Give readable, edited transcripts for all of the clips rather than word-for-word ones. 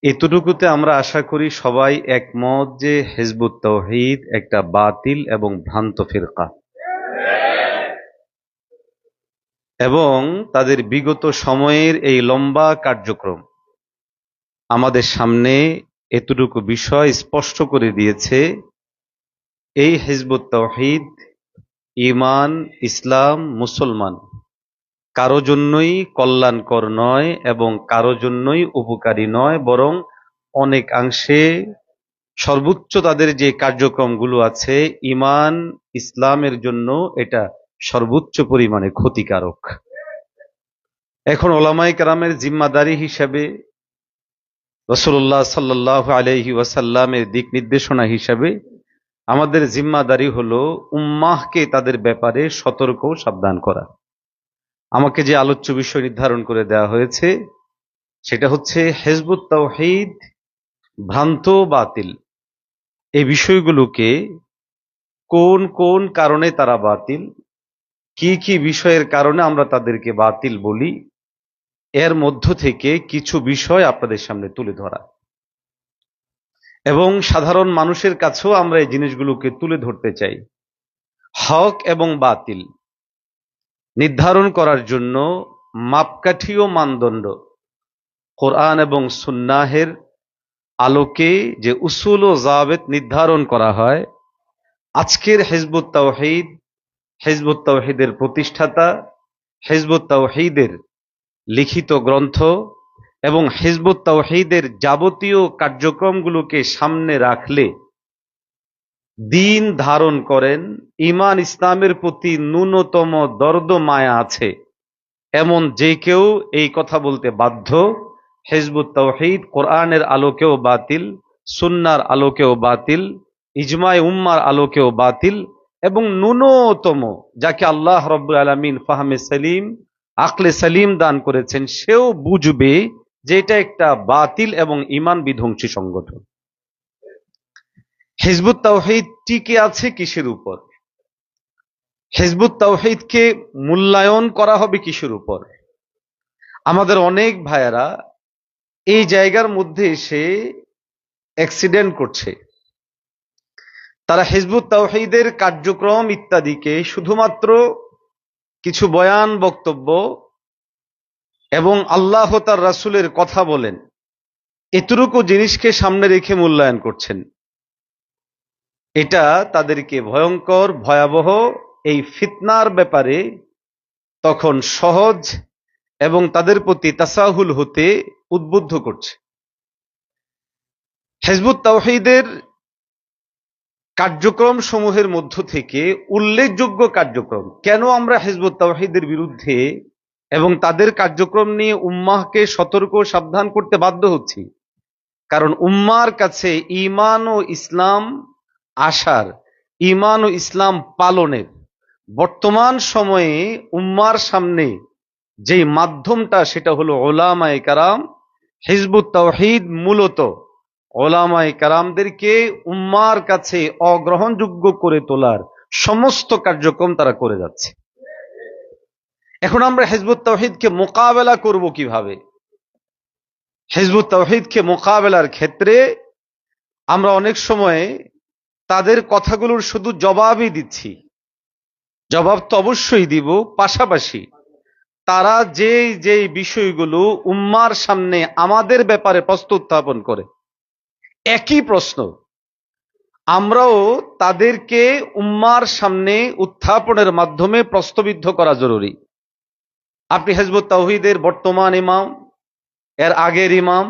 এতটুকুতে আমরা আশা করি সবাই একমত যে হিজবুত তাওহীদ একটা বাতিল এবং ভ্রান্ত ফিরকা এবং তাদের বিগত সময়ের এই লম্বা কার্যক্রম আমাদের সামনে এতটুকু বিষয় স্পষ্ট করে দিয়েছে। এই হিজবুত তাওহীদ ঈমান, ইসলাম, মুসলমান কারো জন্যই কল্যাণকর নয় এবং কারো জন্যই উপকারী নয়, বরং অনেকাংশে সর্বোচ্চ তাদের যে কার্যক্রমগুলো আছে ঈমান ইসলামের জন্য এটা সর্বোচ্চ পরিমাণে ক্ষতিকারক। এখন ওলামায়ে কেরামের জিম্মাদারি হিসাবে, রাসূলুল্লাহ সাল্লাল্লাহু আলাইহি ওয়াসাল্লামের দিক নির্দেশনা হিসাবে আমাদের জিম্মাদারি হলো উম্মাহকে তাদের ব্যাপারে সতর্ক সাবধান করা। আমাকে যে আলোচ্য বিষয় নির্ধারণ করে দেওয়া হয়েছে সেটা হচ্ছে হিজবুত তাওহীদ ভ্রান্ত বাতিল। এই বিষয়গুলোকে কোন কোন কারণে তারা বাতিল, কি কি বিষয়ের কারণে আমরা তাদেরকে বাতিল বলি, এর মধ্য থেকে কিছু বিষয় আপনাদের সামনে তুলে ধরা এবং সাধারণ মানুষের কাছেও আমরা এই জিনিসগুলোকে তুলে ধরতে চাই। হক এবং বাতিল নির্ধারণ করার জন্য মাপকাঠি ও মানদণ্ড কোরআন এবং সুন্নাহের আলোকে যে উসুল ও জাবেত নির্ধারণ করা হয়, আজকের হিজবুত তাওহীদের প্রতিষ্ঠাতা, হিজবুত তাওহীদের লিখিত গ্রন্থ এবং হিজবুত তাওহীদের যাবতীয় কার্যক্রমগুলোকে সামনে রাখলে দিন ধারণ করেন, ঈমান ইসলামের প্রতি ন্যূনতম দর্দ মায়া আছে এমন যে কেউ এই কথা বলতে বাধ্য, হিজবুত তাওহীদ কোরআনের আলোকেও বাতিল, সুন্নাহর আলোকেও বাতিল, ইজমায়ে উম্মার আলোকেও বাতিল এবং ন্যূনতম যাকে আল্লাহ রাব্বুল আলামিন ফাহমে সালিম, আকলে সালিম দান করেছেন, সেও বুঝবে যে এটা একটা বাতিল এবং ঈমান বিধ্বংসী সংগঠন। হিজবুত তাওহীদ টিকে আছে কিসের উপর? হিজবুত তাওহীদকে মূল্যায়ন করা হবে কিসের উপর? আমাদের অনেক ভাইয়েরা এই জায়গার মধ্যে এসে অ্যাক্সিডেন্ট করছে। তারা হিজবুত তাওহীদের কার্যক্রম ইত্যাদিকে শুধুমাত্র কিছু বয়ান, বক্তব্য এবং আল্লাহ তার রাসূলের কথা বলেন এতটুকু জিনিসকে সামনে রেখে মূল্যায়ন করছেন। এটা তাদেরকে ভয়ঙ্কর, ভয়াবহ এই ফিতনার ব্যাপারে তখন সহজ এবং তাদের প্রতি তাসাহুল হতে উদ্বুদ্ধ করছে। হিজবুত তাওহীদের কার্যক্রম সমূহের মধ্য থেকে উল্লেখযোগ্য কার্যক্রম, কেন আমরা হিজবুত তাওহীদের বিরুদ্ধে এবং তাদের কার্যক্রম নিয়ে উম্মাহকে সতর্ক সাবধান করতে বাধ্য হচ্ছি? কারণ উম্মার কাছে ঈমান ও ইসলাম আসার, ঈমান ও ইসলাম পালনের বর্তমান সময়ে উম্মার সামনে যেই মাধ্যমটা সেটা হলো উলামায়ে কেরাম। হিজবুত তাওহীদ মূলত উলামায়ে কেরামদেরকে উম্মার কাছে অগ্রহণযোগ্য করে তোলার সমস্ত কার্যক্রম তারা করে যাচ্ছে। এখন আমরা হিজবুত তাওহীদকে মোকাবেলা করব কিভাবে? হিজবুত তাওহীদকে মোকাবেলার ক্ষেত্রে আমরা অনেক সময় তাদের কথাগুলোর শুধু জবাবই দিচ্ছি। জবাব তো অবশ্যই দিব, পাশাপাশি তারা যে বিষয়গুলো উম্মার সামনে আমাদের ব্যাপারে প্রশ্ন উত্থাপন করে, একই প্রশ্ন আমরাও তাদেরকে উম্মার সামনে উত্থাপনের মাধ্যমে প্রশ্নবিদ্ধ করা জরুরি। আপনি হিজবুত তাওহীদের বর্তমান ইমাম, এর আগের ইমাম,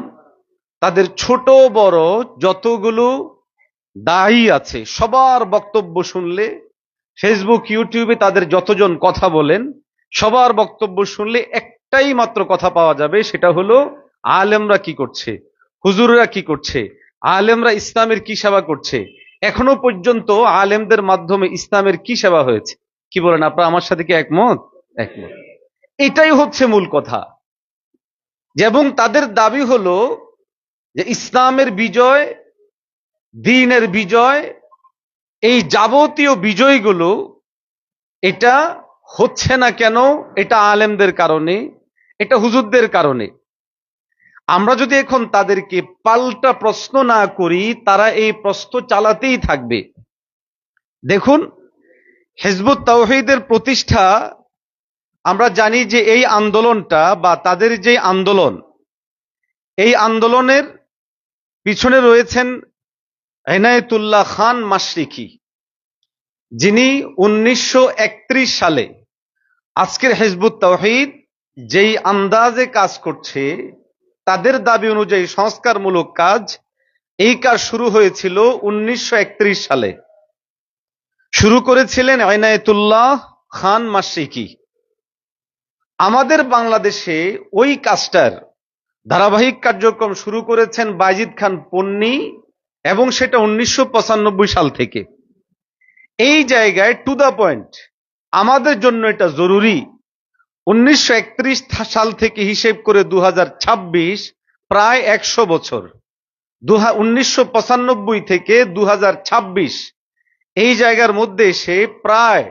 তাদের ছোট বড় যতগুলো দায়ী আছে সবার বক্তব্য শুনলে, ফেসবুক, ইউটিউবে তাদের যতজন কথা বলেন সবার বক্তব্য শুনলে একটাই মাত্র কথা পাওয়া যাবে, সেটা হলো আলেমরা কি করছে, হুজুররা কি করছে, আলেমরা ইসলামের কি সেবা করছে, এখনো পর্যন্ত আলেমদের মাধ্যমে ইসলামের কি সেবা হয়েছে। কি বলেন আপনারা আমার সাথে কি একমত? একমত। এটাই হচ্ছে মূল কথা। এবং তাদের দাবি হলো যে ইসলামের বিজয়, দ্বীনের বিজয়, এই যাবতীয় বিজয়গুলো এটা হচ্ছে না কেন? এটা আলেমদের কারণে, এটা হুজুরদের কারণে। আমরা যদি এখন তাদেরকে পাল্টা প্রশ্ন না করি, তারা এই প্রশ্ন চালাতেই থাকবে। দেখুন, হিজবুত তাওহীদের প্রতিষ্ঠা, আমরা জানি যে এই আন্দোলনটা বা তাদের যে আন্দোলন, এই আন্দোলনের পিছনে রয়েছেন এনায়েতুল্লাহ খান মাশরিকি, যিনি 1931 সালে আজকের হিজবুত তাওহীদ যেই আন্দাজে কাজ করছে, তাদের দাবি অনুযায়ী সংস্কারমূলক কাজ, এই কাজ শুরু হয়েছিল 1931 সালে। শুরু করেছিলেন এনায়েতুল্লাহ খান মাশরিকি। আমাদের বাংলাদেশে ওই কাজটার ধারাবাহিক কার্যক্রম শুরু করেছেন বায়েজিদ খান পন্নী, এবং সেটা 1995 সাল থেকে। এই জায়গায় টু দ্য পয়েন্ট, আমাদের জন্য এটা জরুরি, 1931 সাল থেকে হিসেব করে 2026, প্রায় 100 বছর। 1995 থেকে 2026, এই জায়গার মধ্যে এসে প্রায়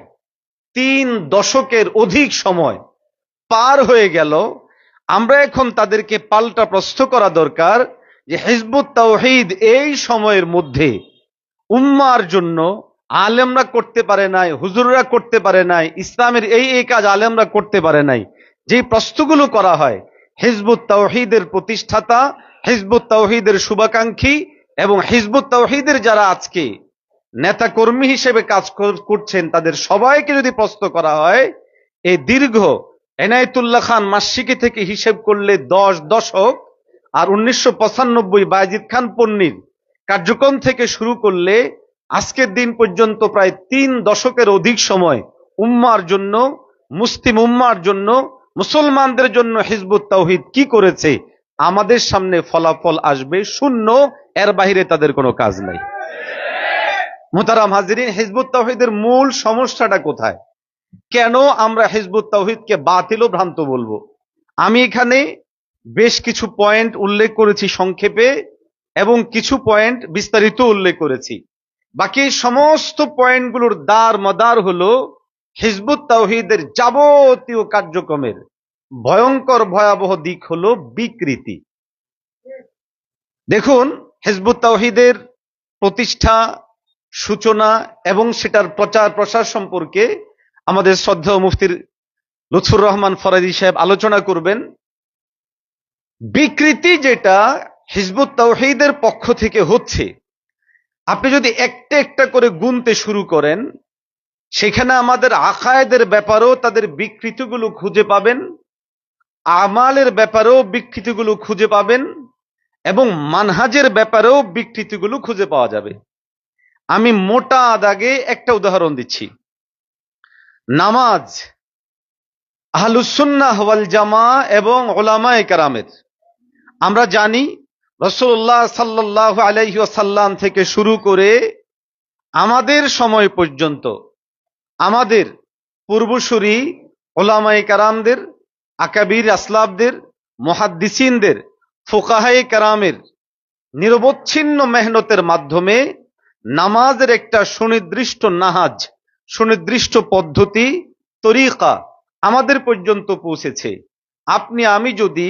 3 দশকের অধিক সময় পার হয়ে গেল। আমরা এখন তাদেরকে পাল্টা প্রশ্ন করা দরকার যে হিজবুত তাওহীদ এই সময়ের মধ্যে উম্মার জন্য আলেমরা করতে পারে নাই, হুজুররা করতে পারে নাই, ইসলামের এই কাজ আলেমরা করতে পারে নাই। যে প্রশ্নগুলো করা হয়, হিজবুত তাওহীদের প্রতিষ্ঠাতা, হিজবুত তাওহীদের শুভাকাঙ্ক্ষী এবং হিজবুত তাওহীদের যারা আজকে নেতা কর্মী হিসেবে কাজ করছেন, তাদের সবাইকে যদি প্রশ্ন করা হয়, এই দীর্ঘ এনায়েতুল্লাহ খান মাশরিকি থেকে হিসেব করলে 10 দশক, আর 1995 বায়েজিদ খান পন্নীর কার্যক্রম থেকে শুরু করলে আজকের দিন পর্যন্ত প্রায় 3 দশকের অধিক সময় উম্মার জন্য, মুসলিম উম্মার জন্য, মুসলমানদের জন্য হিজবুত তাওহীদ কি করেছে, আমাদের সামনে ফলাফল আসবে শূন্য, এর বাইরে তাদের কোনো কাজ নাই। মুহতারাম হাজিরিন, হিজবুত তাওহীদের মূল সমস্যাটা কোথায়? কেন আমরা হিজবুত তাওহীদকে বাতিল ও ভ্রান্ত বলবো? আমি এখানে বেশ কিছু পয়েন্ট উল্লেখ করেছি সংক্ষেপে, এবং কিছু পয়েন্ট বিস্তারিত উল্লেখ করেছি। বাকি সমস্ত পয়েন্টগুলোর দার মদার হলো হিজবুত তাওহীদের যাবতীয় কার্যক্রমের ভয়ঙ্কর ভয়াবহ দিক হলো বিকৃতি। দেখুন, হিজবুত তাওহীদের প্রতিষ্ঠা, সূচনা এবং সেটার প্রচার প্রসার সম্পর্কে আমাদের শ্রদ্ধেয় মুফতির লুৎফুর রহমান ফরাজি সাহেব আলোচনা করবেন। বিকৃতি যেটা হিজবুত তাওহীদের পক্ষ থেকে হচ্ছে, আপনি যদি একটা একটা করে গুনতে শুরু করেন, সেখানে আমাদের আকায়েদের ব্যাপারেও তাদের বিকৃতিগুলো খুঁজে পাবেন, আমালের ব্যাপারেও বিকৃতিগুলো খুঁজে পাবেন, এবং মানহাজের ব্যাপারেও বিকৃতিগুলো খুঁজে পাওয়া যাবে। আমি মোটা দাগে একটা উদাহরণ দিচ্ছি। নামাজ আহলুস সুন্নাহ ওয়াল জামাআহ এবং উলামায়ে কেরামের, আমরা জানি রাসূলুল্লাহ সাল্লাল্লাহু আলাইহি ওয়াসাল্লাম থেকে শুরু করে আমাদের সময় পর্যন্ত আমাদের পূর্বসূরি উলামায়ে কেরামদের, আকাবির আসলাফদের, মুহাদ্দিসিনদের, ফুকাহায়ে কেরামের নিরবচ্ছিন্ন মেহনতের মাধ্যমে নামাজের একটা সুনির্দিষ্ট নাহাজ, সুনির্দিষ্ট পদ্ধতি, তরিকা আমাদের পর্যন্ত পৌঁছেছে। আপনি আমি যদি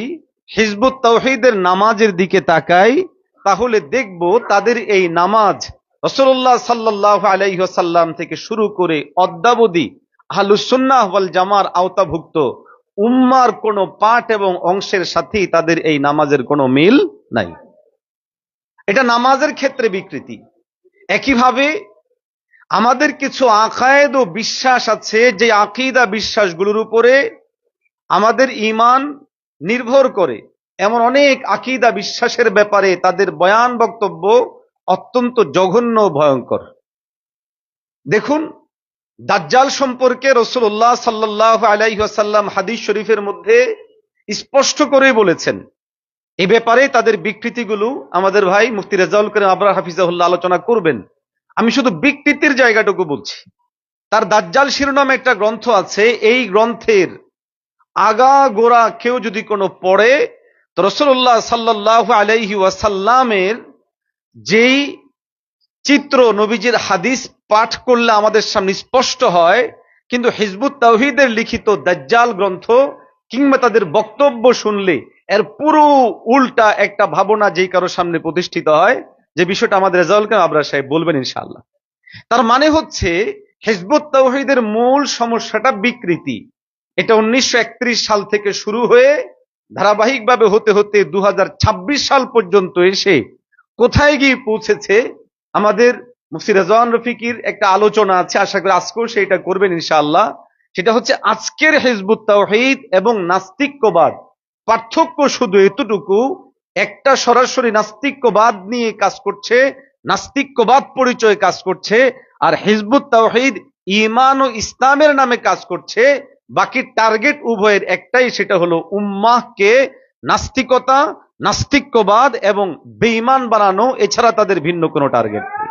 হিজবুত তাওহীদের নামাজের দিকে তাকাই, তাহলে দেখব তাদের এই নামাজ রাসূলুল্লাহ সাল্লাল্লাহু আলাইহি ওয়াসাল্লাম থেকে শুরু করে অদ্যাবধি আহলুস সুন্নাহ ওয়াল জামার আওতাভুক্ত উম্মার কোনো পাঠ এবং অংশের সাথেই তাদের এই নামাজের কোনো মিল নাই। এটা নামাজের ক্ষেত্রে বিকৃতি। একইভাবে আমাদের কিছু আকায়েদ ও বিশ্বাস আছে, যে আকীদা বিশ্বাসগুলোর উপরে আমাদের ঈমান নির্ভর করে, এমন অনেক আকীদা বিশ্বাসের ব্যাপারে তাদের বয়ান বক্তব্য অত্যন্ত জঘন্য ভয়ঙ্কর। দেখুন, দাজ্জাল সম্পর্কে রাসূলুল্লাহ সাল্লাল্লাহু আলাইহি ওয়াসাল্লাম হাদিস শরীফের মধ্যে স্পষ্ট করেই বলেছেন। এই ব্যাপারে তাদের বিকৃতিগুলো আমাদের ভাই মুফতি রেজাউল করিম আবরার হাফিজাহুল্লাহ আলোচনা করবেন। আমি শুধু বিকৃতির জায়গাটুকু বলছি। তার দাজ্জাল শিরোনামে একটা গ্রন্থ আছে, এই গ্রন্থের আগা গোড়া কেউ যদি কোনো পড়ে, তো রাসূলুল্লাহ সাল্লাল্লাহু আলাইহি ওয়াসাল্লামের যেই চিত্র, নবীজির হাদিস পাঠ করলে আমাদের সামনে স্পষ্ট হয়, কিন্তু হিজবুত তাওহীদের লিখিত দাজ্জাল গ্রন্থ কিংবা তাদের বক্তব্য শুনলে এর পুরো উল্টা একটা ভাবনা যেই কারো সামনে প্রতিষ্ঠিত হয়, যে বিষয়টা আমাদের রেজাউল কারিম আবরার সাহেব বলবেন ইনশাআল্লাহ। তার মানে হচ্ছে হিজবুত তাওহীদের মূল সমস্যাটা বিকৃতি। এটা 1931 সাল থেকে শুরু হয়ে ধারাবাহিকভাবে হতে হতে 2026 সাল পর্যন্ত এসে কোথায় গিয়ে পৌঁছেছে, আমাদের মুফতি রেজওয়ান রফিকির একটা আলোচনা আছে, আশা করি আজকেও সেটা করবেন ইনশাআল্লাহ। সেটা হচ্ছে আজকের হিজবুত তাওহীদ এবং নাস্তিক্যবাদ পার্থক্য শুধু এতটুকু, একটা সরাসরি নাস্তিক্যবাদ নিয়ে কাজ করছে, নাস্তিক্যবাদ পরিচয়ে কাজ করছে, আর হিজবুত তাওহীদ ঈমান ও ইসলামের নামে কাজ করছে। বাকি টার্গেট উভয়ের একটাই, সেটা হলো উম্মাহকে নাস্তিকতা, নাস্তিক্যবাদ এবং বেঈমান বানানো, এছাড়া তাদের ভিন্ন কোনো টার্গেট নেই।